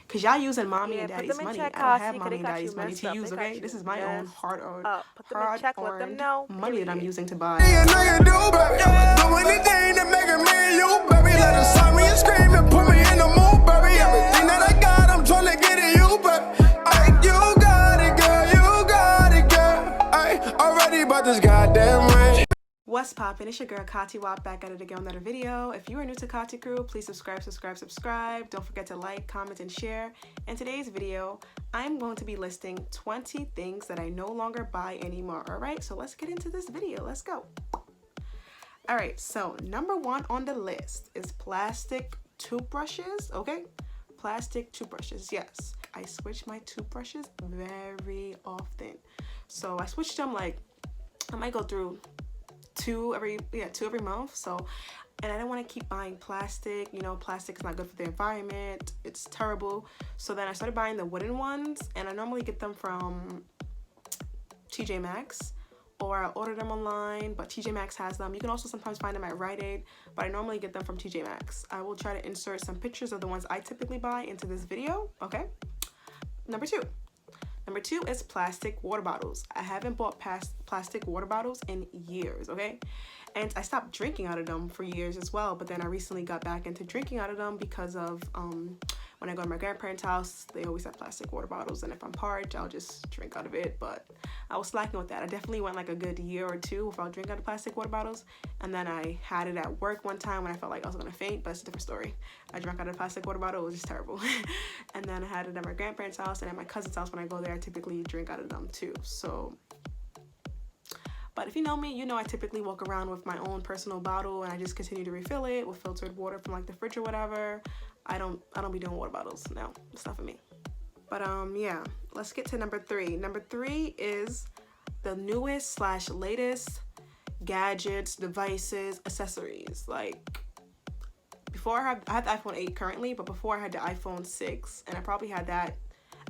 Cause y'all using mommy Yeah, and put daddy's them in money. check, I don't have Kati, because mommy they and got you daddy's money messed to up. They use, got okay? you This is my own messed up. Put them in check, let them hard-earned know, money that I'm period. using to buy. You know you do, baby. Do anything to make it me and you, baby. Let us sign me and scream and put me in the mood, baby. Everything that I got, I'm trying to get at you, baby. Ay, you got it, girl. You got it, girl. Ay, already about this goddamn ring. What's poppin'? It's your girl Kati back at it again with another video. If you are new to KATIKREW, please subscribe. Don't forget to like, comment, and share. In today's video, I'm going to be listing 20 things that I no longer buy anymore. Alright, so let's get into this video. Let's go. Alright, so number one on the list is plastic toothbrushes, okay? Plastic toothbrushes, yes. I switch my toothbrushes very often. So I switched them like, I might go through two every month. So, and I don't want to keep buying plastic. You know, plastic is not good for the environment. It's terrible. So then I started buying the wooden ones, and I normally get them from TJ Maxx, or I order them online, but TJ Maxx has them. You can also sometimes find them at Rite Aid, but I normally get them from TJ Maxx. I will try to insert some pictures of the ones I typically buy into this video, okay? Number two is plastic water bottles. I haven't bought plastic water bottles in years, okay? And I stopped drinking out of them for years as well, but then I recently got back into drinking out of them because of when I go to my grandparents' house, they always have plastic water bottles, and if I'm parched, I'll just drink out of it. But I was slacking with that. I definitely went like a good year or two without drinking out of plastic water bottles, and then I had it at work one time when I felt like I was gonna faint, but it's a different story. I drank out of a plastic water bottle, it was just terrible. And then I had it at my grandparents' house, and at my cousin's house when I go there, I typically drink out of them too. So, but if you know me, you know I typically walk around with my own personal bottle, and I just continue to refill it with filtered water from like the fridge or whatever. I don't be doing water bottles. No, it's not for me. But yeah, let's get to number three. Number three is the newest / latest gadgets, devices, accessories. Like before I have the iPhone 8 currently, but before I had the iPhone 6, and I probably had that.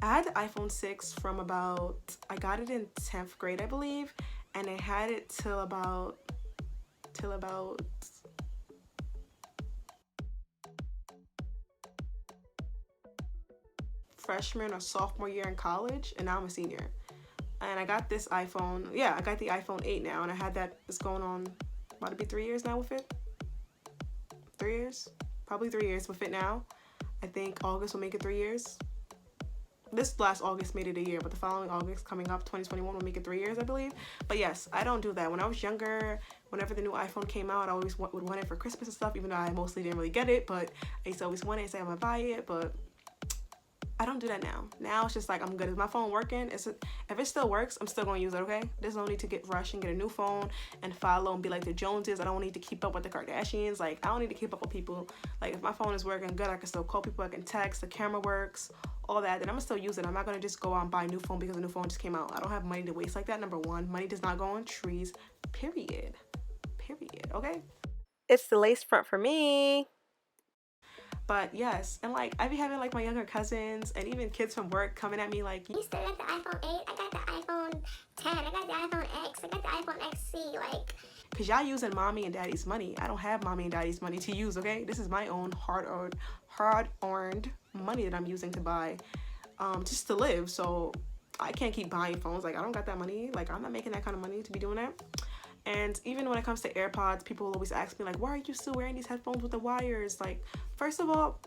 I had the iPhone 6 from about, I got it in 10th grade, I believe, and I had it till about freshman or sophomore year in college, and now I'm a senior. And I got this iPhone, yeah, I got the iPhone 8 now, and I had that, it's going on about to be 3 years now with it. 3 years? Probably 3 years with it now. I think August will make it 3 years. This last August made it a year, but the following August coming up, 2021, will make it 3 years, I believe. But yes, I don't do that. When I was younger, whenever the new iPhone came out, I always would want it for Christmas and stuff, even though I mostly didn't really get it, but I used to always want it and say I'm gonna buy it, but I don't do that now. Now it's just like, I'm good. Is my phone working? If it still works, I'm still gonna use it, okay? There's no need to get rushed and get a new phone and follow and be like the Joneses. I don't need to keep up with the Kardashians. Like, I don't need to keep up with people. Like, if my phone is working good, I can still call people, I can text, the camera works, all that, then I'm gonna still use it. I'm not gonna just go out and buy a new phone because a new phone just came out. I don't have money to waste like that, number one. Money does not go on trees, period, okay? It's the lace front for me. But yes, and like I be having like my younger cousins and even kids from work coming at me like, You still got the iPhone 8, I got the iPhone 10, I got the iPhone X, I got the iPhone XC, like, cause y'all using mommy and daddy's money. I don't have mommy and daddy's money to use, okay? This is my own hard-earned money that I'm using to buy, just to live. So I can't keep buying phones. Like, I don't got that money. Like, I'm not making that kind of money to be doing that. And even when it comes to AirPods, people will always ask me like, why are you still wearing these headphones with the wires? Like, first of all,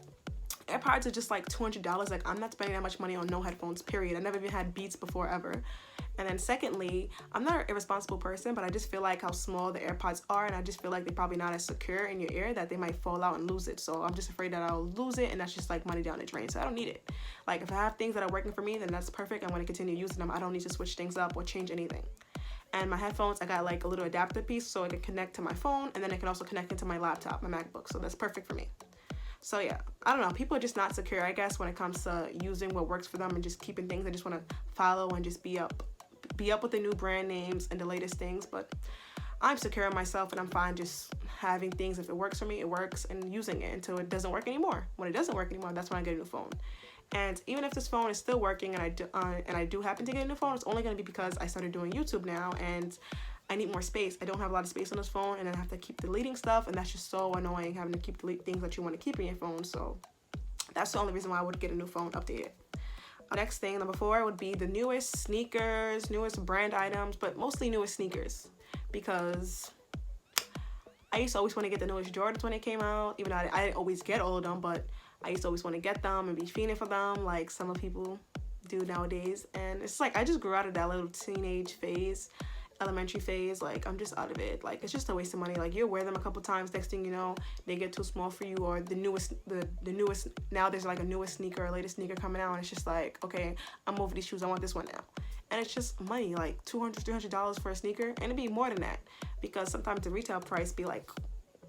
AirPods are just like $200. Like, I'm not spending that much money on no headphones, period. I never even had Beats before, ever. And then secondly, I'm not an irresponsible person, but I just feel like how small the AirPods are, and I just feel like they're probably not as secure in your ear that they might fall out and lose it. So I'm just afraid that I'll lose it, and that's just like money down the drain. So I don't need it. Like, if I have things that are working for me, then that's perfect. I'm going to continue using them. I don't need to switch things up or change anything. And my headphones, I got like a little adapter piece so it can connect to my phone, and then it can also connect into my laptop, my MacBook. So that's perfect for me. So yeah, I don't know. People are just not secure, I guess, when it comes to using what works for them and just keeping things. They just want to follow and just be up with the new brand names and the latest things. But I'm secure in myself, and I'm fine just having things. If it works for me, it works, and using it until it doesn't work anymore. When it doesn't work anymore, that's when I get a new phone. And even if this phone is still working and I do happen to get a new phone, it's only going to be because I started doing YouTube now and I need more space. I don't have a lot of space on this phone, and then I have to keep deleting stuff, and that's just so annoying, having to keep delete things that you want to keep in your phone. So That's the only reason why I would get a new phone, update it. Next thing, number 4, would be the newest sneakers, newest brand items, but mostly newest sneakers, because I used to always want to get the newest Jordans when they came out, even though I didn't always get all of them, but I used to always want to get them and be fiending for them like some of people do nowadays. And it's like I just grew out of that little teenage phase, elementary phase. Like, I'm just out of it. Like, it's just a waste of money. Like, you'll wear them a couple times, next thing you know, they get too small for you, or the newest, now there's like a newest sneaker, a latest sneaker coming out, and it's just like, okay, I'm over these shoes, I want this one now. And it's just money, like $200, $300 for a sneaker, and it'd be more than that, because sometimes the retail price be like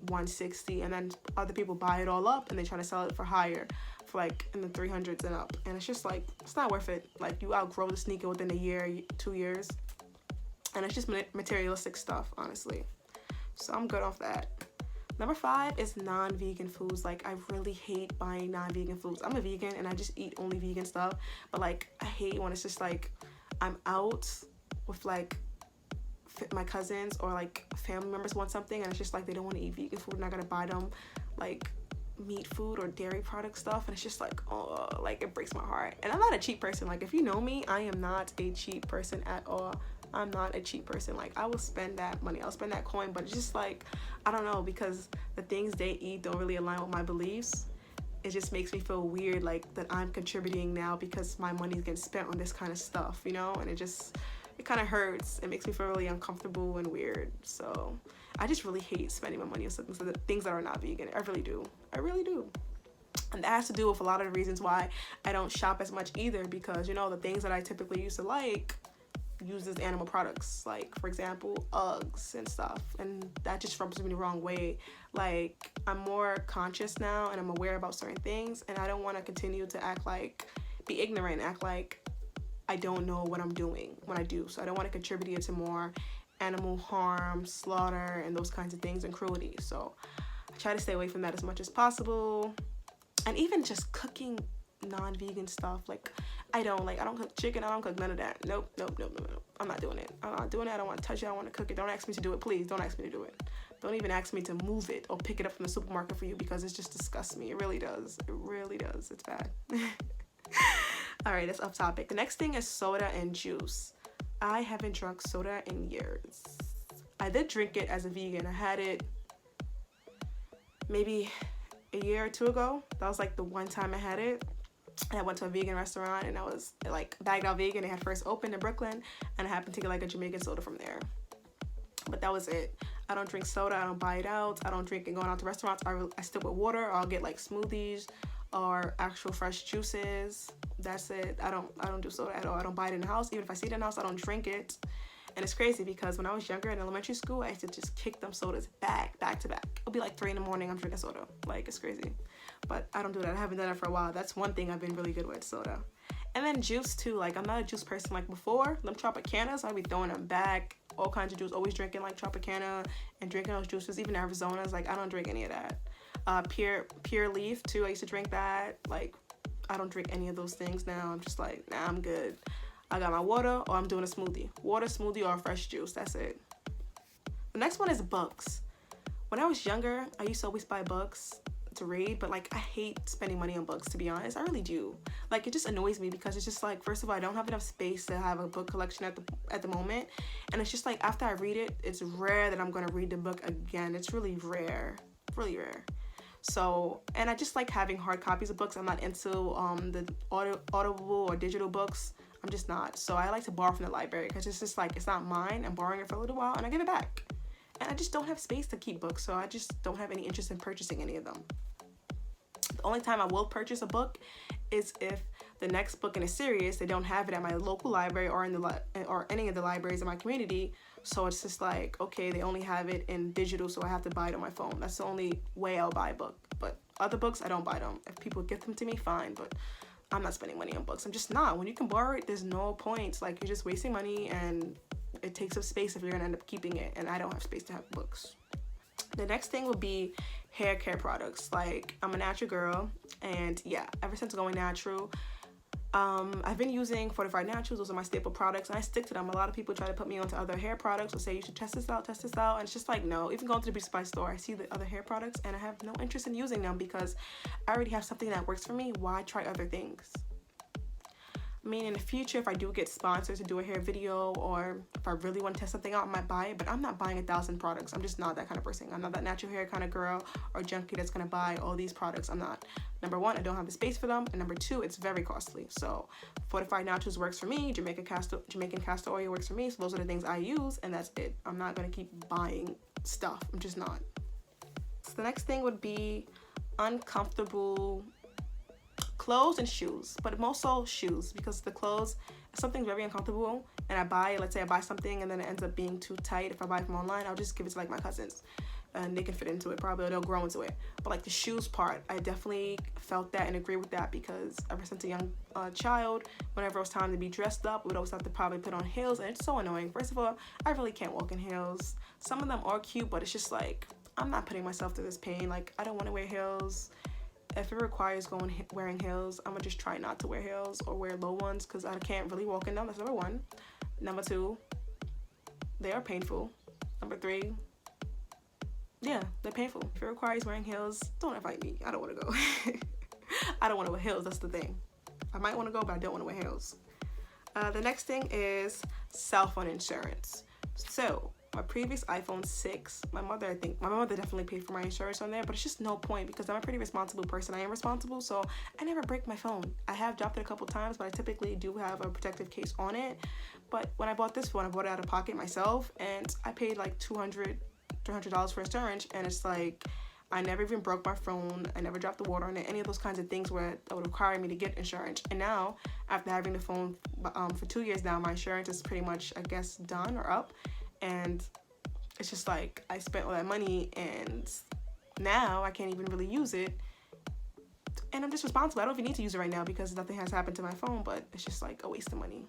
$160, and then other people buy it all up and they try to sell it for higher, for like in the 300s and up, and it's just like, it's not worth it. Like, you outgrow the sneaker within a year, 2 years, and it's just materialistic stuff, honestly. So I'm good off that. Number 5 is non-vegan foods. Like, I really hate buying non-vegan foods. I'm a vegan and I just eat only vegan stuff, but like, I hate when it's just like I'm out with like my cousins or like family members want something and it's just like they don't want to eat vegan food, and I gotta buy them like meat food or dairy product stuff, and it's just like, oh, like, it breaks my heart. And I'm not a cheap person. Like, if you know me, I am not a cheap person at all. I'm not a cheap person. Like, I will spend that money, I'll spend that coin, but it's just like, I don't know, because the things they eat don't really align with my beliefs. It just makes me feel weird, like, that I'm contributing now because my money's getting spent on this kind of stuff, you know? And it kind of hurts. It makes me feel really uncomfortable and weird. So I just really hate spending my money on things that are not vegan. I really do. I really do. And that has to do with a lot of the reasons why I don't shop as much either, because, you know, the things that I typically used to like uses animal products, like, for example, Uggs and stuff, and that just rubs me the wrong way. Like, I'm more conscious now and I'm aware about certain things, and I don't want to continue to be ignorant, act like I don't know what I'm doing when I do. So I don't want to contribute to more animal harm, slaughter, and those kinds of things, and cruelty. So I try to stay away from that as much as possible. And even just cooking non-vegan stuff, like, I don't cook chicken, I don't cook none of that. Nope. I'm not doing it. I don't want to touch it. I don't want to cook it. Don't ask me to do it, please. Don't ask me to do it. Don't even ask me to move it or pick it up from the supermarket for you, because it just disgusts me. It really does. It really does. It's bad. All right, that's off topic. The next thing is soda and juice. I haven't drunk soda in years. I did drink it as a vegan. I had it maybe a year or 2 ago. That was like the one time I had it. And I went to a vegan restaurant, and I was like bagged out vegan. They had first opened in Brooklyn, and I happened to get like a Jamaican soda from there. But that was it. I don't drink soda. I don't buy it out. I don't drink it going out to restaurants. I stick with water, or I'll get like smoothies or actual fresh juices. That's it. I don't do soda at all. I don't buy it in the house. Even if I see it in the house, I don't drink it. And it's crazy because when I was younger in elementary school, I used to just kick them sodas back to back. It'll be like 3 in the morning, I'm drinking soda. Like, it's crazy. But I don't do that. I haven't done it for a while. That's one thing I've been really good with, soda. And then juice too. Like, I'm not a juice person like before. Them Tropicanas, I'll be throwing them back. All kinds of juice. Always drinking like Tropicana and drinking those juices. Even Arizona's, like, I don't drink any of that. Pure leaf too. I used to drink that. Like, I don't drink any of those things now. I'm just like, nah, I'm good. I got my water, or I'm doing a smoothie. Water, smoothie, or a fresh juice. That's it. The next one is books. When I was younger, I used to always buy books to read, but like, I hate spending money on books, to be honest. I really do. Like, it just annoys me because it's just like, first of all, I don't have enough space to have a book collection at the moment, and it's just like, after I read it, it's rare that I'm going to read the book again. It's really rare. So, and I just like having hard copies of books. I'm not into the audible or digital books. I'm just not. So I like to borrow from the library because it's just like, it's not mine. I'm borrowing it for a little while and I give it back. And I just don't have space to keep books, so I just don't have any interest in purchasing any of them. The only time I will purchase a book is if the next book in a series, they don't have it at my local library or or any of the libraries in my community. So it's just like, okay, they only have it in digital, so I have to buy it on my phone. That's the only way I'll buy a book. But other books, I don't buy them. If people gift them to me, fine, but I'm not spending money on books. I'm just not. When you can borrow it, there's no point. Like, you're just wasting money, and it takes up space if you're gonna end up keeping it, and I don't have space to have books. The next thing would be hair care products. Like, I'm a natural girl, and yeah, ever since going natural, I've been using Fortified Naturals. Those are my staple products, and I stick to them. A lot of people try to put me onto other hair products or say you should test this out, and it's just like, no. Even going to the beauty supply store, I see the other hair products and I have no interest in using them because I already have something that works for me. Why try other things? I mean, in the future, if I do get sponsors to do a hair video, or if I really want to test something out, I might buy it, but I'm not buying 1,000 products. I'm just not that kind of person. I'm not that natural hair kind of girl or junkie that's going to buy all these products. I'm not. Number one, I don't have the space for them, and number two, it's very costly. So Fortified Naturals works for me. Jamaican castor oil works for me. So those are the things I use, and that's it. I'm not going to keep buying stuff. I'm just not. So the next thing would be uncomfortable clothes and shoes, but most so shoes, because the clothes, if something's very uncomfortable and I buy it, let's say I buy something and then it ends up being too tight, if I buy it from online, I'll just give it to like my cousins and they can fit into it, probably, or they'll grow into it. But like the shoes part, I definitely felt that and agree with that, because ever since a young child, whenever it was time to be dressed up, we'd always have to probably put on heels, and it's so annoying. First of all, I really can't walk in heels. Some of them are cute, but it's just like, I'm not putting myself through this pain. Like, I don't want to wear heels. If it requires wearing heels, I'm gonna just try not to wear heels or wear low ones, because I can't really walk in them. That's number one. Number two, they are painful. Number three, yeah, they're painful. If it requires wearing heels, don't invite me. I don't want to go. I don't want to wear heels. That's the thing. I might want to go, but I don't want to wear heels. The next thing is cell phone insurance. So my previous iPhone 6, my mother definitely paid for my insurance on there, but it's just no point because I'm a pretty responsible person. I am responsible, so I never break my phone. I have dropped it a couple times, but I typically do have a protective case on it. But when I bought this phone, I bought it out of pocket myself, and I paid like $200 for insurance, and it's like, I never even broke my phone. I never dropped the water on it. Any of those kinds of things where that would require me to get insurance. And now, after having the phone for 2 years now, my insurance is pretty much, I guess, done or up. And it's just like, I spent all that money and now I can't even really use it. And I'm just responsible. I don't even need to use it right now because nothing has happened to my phone, but it's just like a waste of money.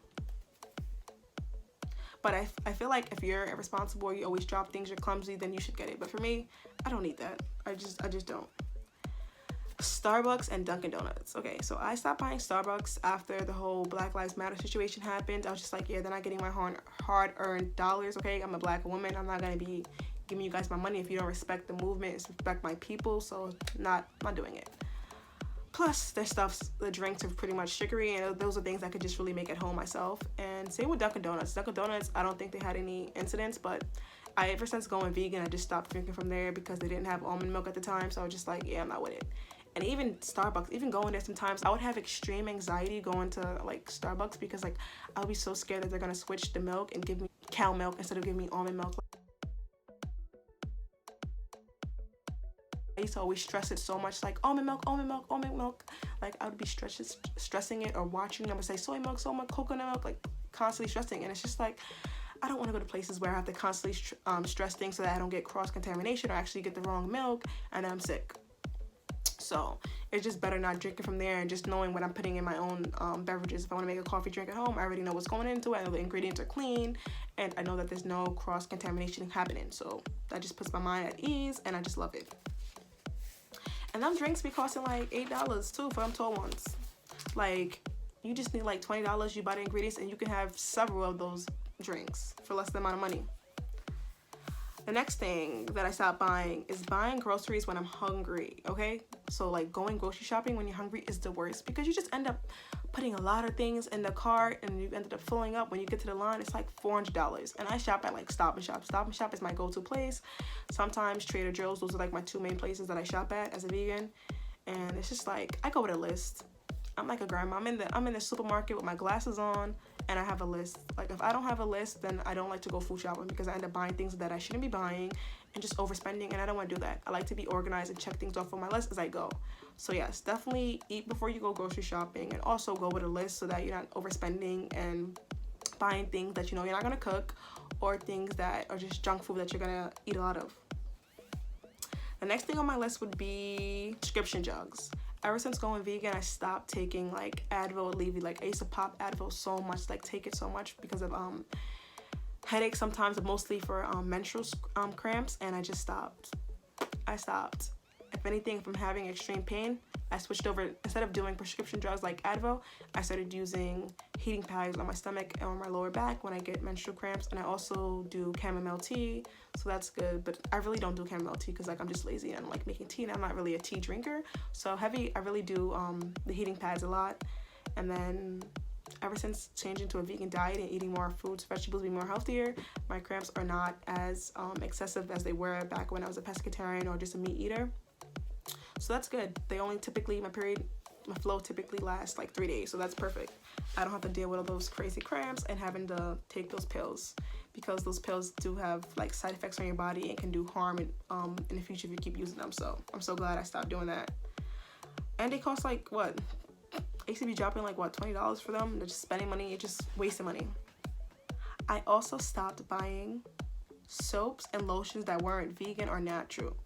But I feel like if you're irresponsible or you always drop things, you're clumsy, then you should get it. But for me, I don't need that. I just don't. Starbucks and Dunkin' Donuts. Okay, so I stopped buying Starbucks after the whole Black Lives Matter situation happened. I was just like, yeah, they're not getting my hard-earned dollars, okay? I'm a black woman. I'm not going to be giving you guys my money if you don't respect the movement, respect my people, so not doing it. Plus, the drinks are pretty much sugary, and those are things I could just really make at home myself. And same with Dunkin' Donuts. Dunkin' Donuts, I don't think they had any incidents, but ever since going vegan, I just stopped drinking from there because they didn't have almond milk at the time, so I was just like, yeah, I'm not with it. And even Starbucks, even going there sometimes, I would have extreme anxiety going to like Starbucks because like I would be so scared that they're gonna switch the milk and give me cow milk instead of giving me almond milk. I used to always stress it so much, like almond milk, almond milk, almond milk. Like I would be stressing it or watching them and say soy milk, coconut milk, like constantly stressing. And it's just like, I don't want to go to places where I have to constantly stress things so that I don't get cross-contamination or actually get the wrong milk and then I'm sick. So it's just better not drinking from there and just knowing what I'm putting in my own beverages. If I want to make a coffee drink at home, I already know what's going into it. I know the ingredients are clean and I know that there's no cross-contamination happening. So that just puts my mind at ease and I just love it. And them drinks be costing like $8 too for them tall ones. Like you just need like $20. You buy the ingredients and you can have several of those drinks for less than the amount of money. The next thing that I stopped buying is buying groceries when I'm hungry, okay? So like going grocery shopping when you're hungry is the worst because you just end up putting a lot of things in the cart and you ended up filling up. When you get to the line, it's like $400. And I shop at like Stop and Shop. Stop and Shop is my go-to place. Sometimes Trader Joe's, those are like my two main places that I shop at as a vegan. And it's just like, I go with a list. I'm like a grandma. I'm in the supermarket with my glasses on and I have a list. Like if I don't have a list, then I don't like to go food shopping because I end up buying things that I shouldn't be buying and just overspending, and I don't want to do that. I like to be organized and check things off on my list as I go. So yes, definitely eat before you go grocery shopping and also go with a list so that you're not overspending and buying things that you know you're not going to cook or things that are just junk food that you're going to eat a lot of. The next thing on my list would be prescription drugs. Ever since going vegan, I stopped taking like Advil, Levy. Like I used to pop Advil so much, like take it so much because of headaches sometimes, but mostly for menstrual cramps, and I just stopped. I stopped. If anything, if I'm having extreme pain, I switched over. Instead of doing prescription drugs like Advil, I started using heating pads on my stomach and on my lower back when I get menstrual cramps. And I also do chamomile tea, so that's good. But I really don't do chamomile tea because like I'm just lazy and I don't like making tea, and I'm not really a tea drinker. So I really do the heating pads a lot. And then ever since changing to a vegan diet and eating more fruits, vegetables, being more healthier, my cramps are not as excessive as they were back when I was a pescatarian or just a meat eater. So that's good. They only typically, my flow typically lasts like 3 days, so that's perfect. I don't have to deal with all those crazy cramps and having to take those pills, because those pills do have like side effects on your body and can do harm in the future if you keep using them. So I'm so glad I stopped doing that. And they cost like what? I used to be dropping like what, $20 for them. They're just spending money, you're just wasting money. I also stopped buying soaps and lotions that weren't vegan or natural.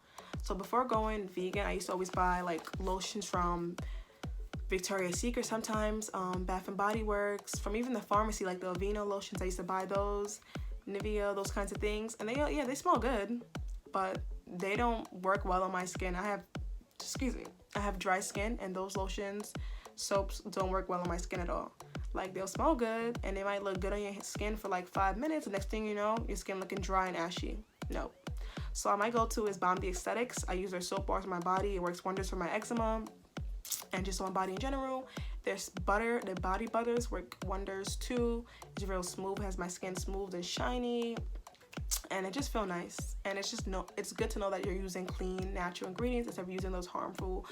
So before going vegan, I used to always buy like lotions from Victoria's Secret sometimes, Bath and Body Works, from even the pharmacy, like the Aveeno lotions. I used to buy those, Nivea, those kinds of things, and they smell good, but they don't work well on my skin. I have dry skin, and those lotions, soaps don't work well on my skin at all. Like, they'll smell good and they might look good on your skin for like 5 minutes, the next thing you know, your skin looking dry and ashy. No. So my go-to is Balm the Aesthetics. I use their soap bars on my body. It works wonders for my eczema and just on my body in general. There's butter, the body butters work wonders too. It's real smooth, has my skin smooth and shiny, and it just feels nice. And it's good to know that you're using clean, natural ingredients instead of using those harmful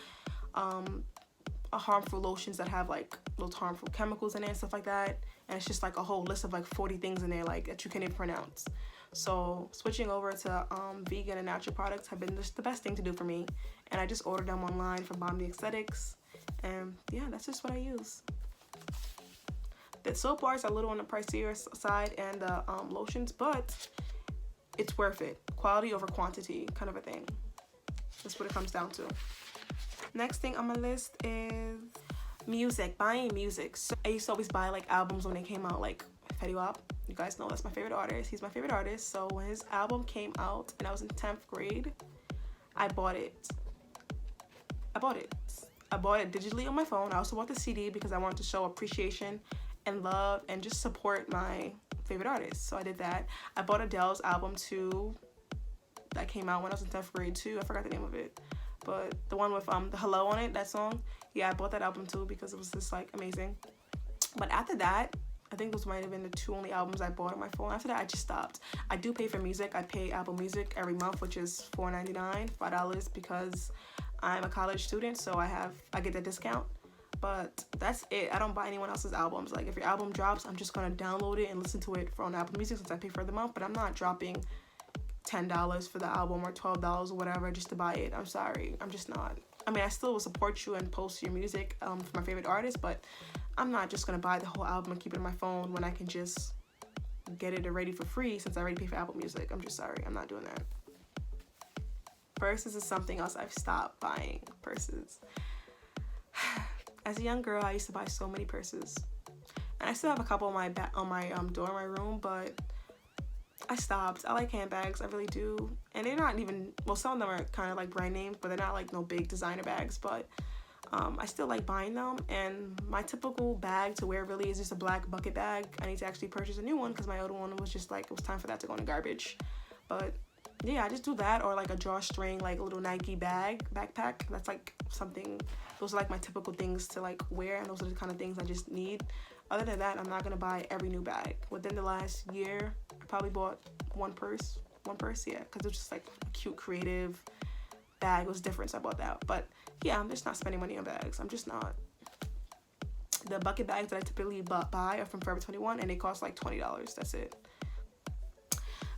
lotions that have like those harmful chemicals in it and stuff like that. And it's just like a whole list of like 40 things in there like that you can't even pronounce. So switching over to vegan and natural products have been just the best thing to do for me. And I just ordered them online from Balm the Aesthetics. And yeah, that's just what I use. The soap bars are a little on the pricier side, and the lotions, but it's worth it. Quality over quantity kind of a thing. That's what it comes down to. Next thing on my list is music, buying music. So I used to always buy like albums when they came out, like Fetty Wap. You guys know that's my favorite artist. He's my favorite artist. So when his album came out and I was in 10th grade, I bought it. I bought it digitally on my phone. I also bought the CD because I wanted to show appreciation and love and just support my favorite artist. So I did that. I bought Adele's album too. That came out when I was in 10th grade too. I forgot the name of it. But the one with the Hello on it, that song. Yeah, I bought that album too because it was just like amazing. But after that, I think those might have been the 2 only albums I bought on my phone. After that, I just stopped. I do pay for music. I pay Apple Music every month, which is $4.99, $5, because I'm a college student, so I get the discount. But that's it. I don't buy anyone else's albums. Like, if your album drops, I'm just gonna download it and listen to it on Apple Music since I pay for the month. But I'm not dropping $10 for the album or $12 or whatever just to buy it. I'm sorry. I'm just not. I mean, I still will support you and post your music for my favorite artist, but I'm not just gonna buy the whole album and keep it on my phone when I can just get it already for free since I already pay for Apple Music. I'm just sorry. I'm not doing that. Purses is something else I've stopped buying. Purses. As a young girl, I used to buy so many purses, and I still have a couple on my door in my room, but I stopped. I like handbags, I really do, and they're not even, well, some of them are kind of like brand names, but they're not like no big designer bags, but I still like buying them. And my typical bag to wear really is just a black bucket bag. I need to actually purchase a new one because my old one was just like, it was time for that to go in the garbage. But yeah, I just do that, or like a drawstring, like a little Nike backpack. That's like something, those are like my typical things to like wear, and those are the kind of things I just need. Other than that, I'm not gonna buy every new bag. Within the last year, I probably bought one purse, yeah, because it was just like a cute, creative bag. It was different, so I bought that. But yeah, I'm just not spending money on bags. I'm just not. The bucket bags that I typically buy are from Forever 21, and they cost like $20. That's it.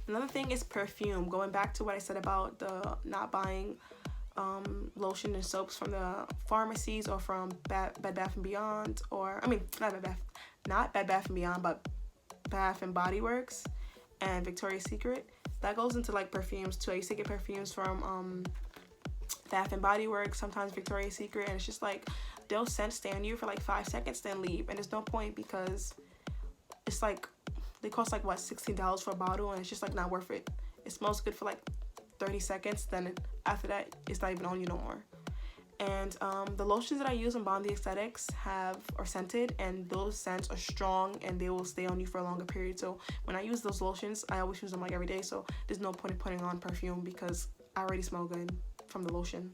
Another thing is perfume. Going back to what I said about the not buying lotion and soaps from the pharmacies or from Bed Bath & Beyond, or I mean not Bed Bath & Beyond, but Bath and Body Works and Victoria's Secret. That goes into like perfumes too. I used to get perfumes from Bath and Body Works, sometimes Victoria's Secret, and it's just like they'll stay on you for like 5 seconds then leave, and there's no point because it's like they cost like what, $16 for a bottle, and it's just like not worth it. It smells good for like 30 seconds, then after that, it's not even on you no more. And the lotions that I use in Bondi Aesthetics are scented, and those scents are strong and they will stay on you for a longer period. So when I use those lotions, I always use them like every day. So there's no point in putting on perfume because I already smell good from the lotion,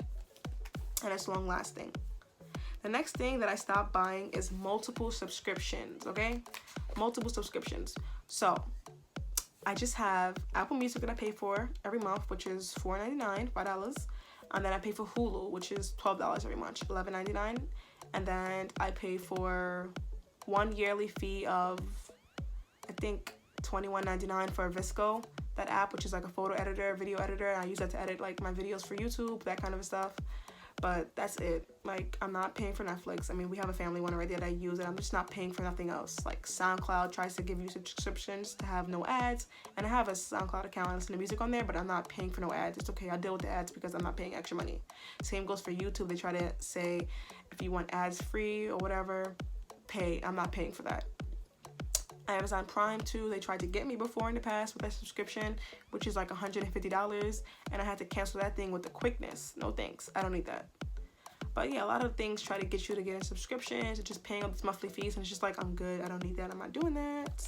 and it's long lasting. The next thing that I stopped buying is multiple subscriptions, okay? Multiple subscriptions. So I just have Apple Music that I pay for every month, which is $4.99, $5. And then I pay for Hulu, which is $12 every month, $11.99. And then I pay for one yearly fee of, I think, $21.99 for Visco, that app, which is like a photo editor, video editor. I use that to edit like my videos for YouTube, that kind of stuff. But that's it. Like, I'm not paying for Netflix. I mean, we have a family one already that I use, and I'm just not paying for nothing else. Like, SoundCloud tries to give you subscriptions to have no ads, and I have a SoundCloud account. I listen to music on there, but I'm not paying for no ads. It's okay. I deal with the ads because I'm not paying extra money. Same goes for YouTube. They try to say if you want ads free or whatever, pay. I'm not paying for that. Amazon Prime too, they tried to get me before in the past with that subscription, which is like $150, and I had to cancel that thing with the quickness. No thanks, I don't need that. But yeah, a lot of things try to get you to get in subscriptions and just paying all these monthly fees, and it's just like, I'm good, I don't need that, I'm not doing that.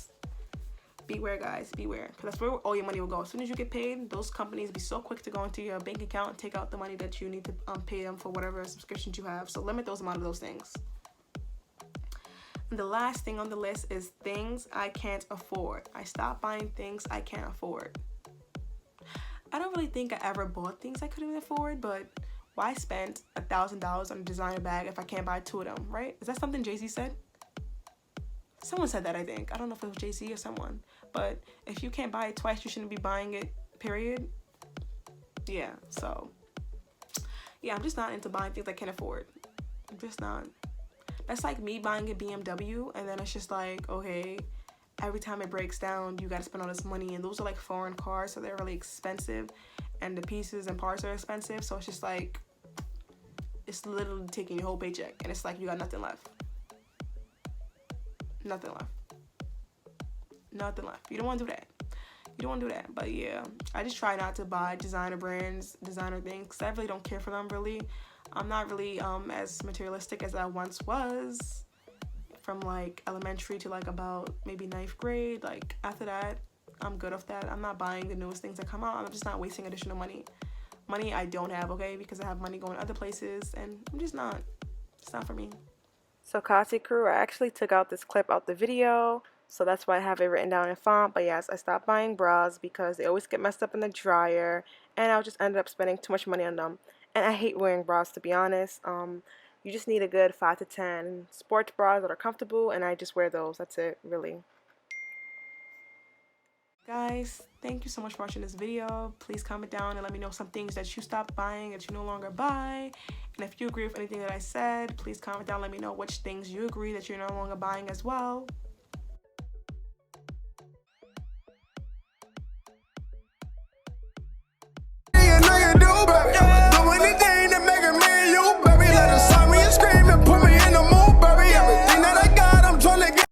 Beware, guys, beware, because that's where all your money will go. As soon as you get paid, those companies be so quick to go into your bank account and take out the money that you need to pay them for whatever subscriptions you have. So limit those amount of those things. And the last thing on the list is things I can't afford. I stopped buying things I can't afford. I don't really think I ever bought things I couldn't afford, but why spend $1,000 on a designer bag if I can't buy 2 of them, right? Is that something Jay-Z said? Someone said that, I think. I don't know if it was Jay-Z or someone. But if you can't buy it twice, you shouldn't be buying it, period. Yeah, so. Yeah, I'm just not into buying things I can't afford. I'm just not. That's like me buying a BMW, and then it's just like, okay, every time it breaks down, you gotta spend all this money, and those are like foreign cars, so they're really expensive, and the pieces and parts are expensive, so it's just like, it's literally taking your whole paycheck, and it's like you got nothing left. Nothing left. Nothing left. You don't want to do that. You don't want to do that. But yeah, I just try not to buy designer brands, designer things, because I really don't care for them, really. I'm not really as materialistic as I once was, from like elementary to like about maybe 9th grade. Like after that, I'm good off that. I'm not buying the newest things that come out. I'm just not wasting additional money I don't have, okay, because I have money going other places, and I'm just not. It's not for me. So KATIKREW, I actually took out this clip out the video, so that's why I have it written down in font. But yes, I stopped buying bras because they always get messed up in the dryer, and I just ended up spending too much money on them. And I hate wearing bras, to be honest. You just need a good 5 to 10 sports bras that are comfortable, and I just wear those. That's it, really. Guys, thank you so much for watching this video. Please comment down and let me know some things that you stopped buying that you no longer buy. And if you agree with anything that I said, please comment down. Let me know which things you agree that you're no longer buying as well.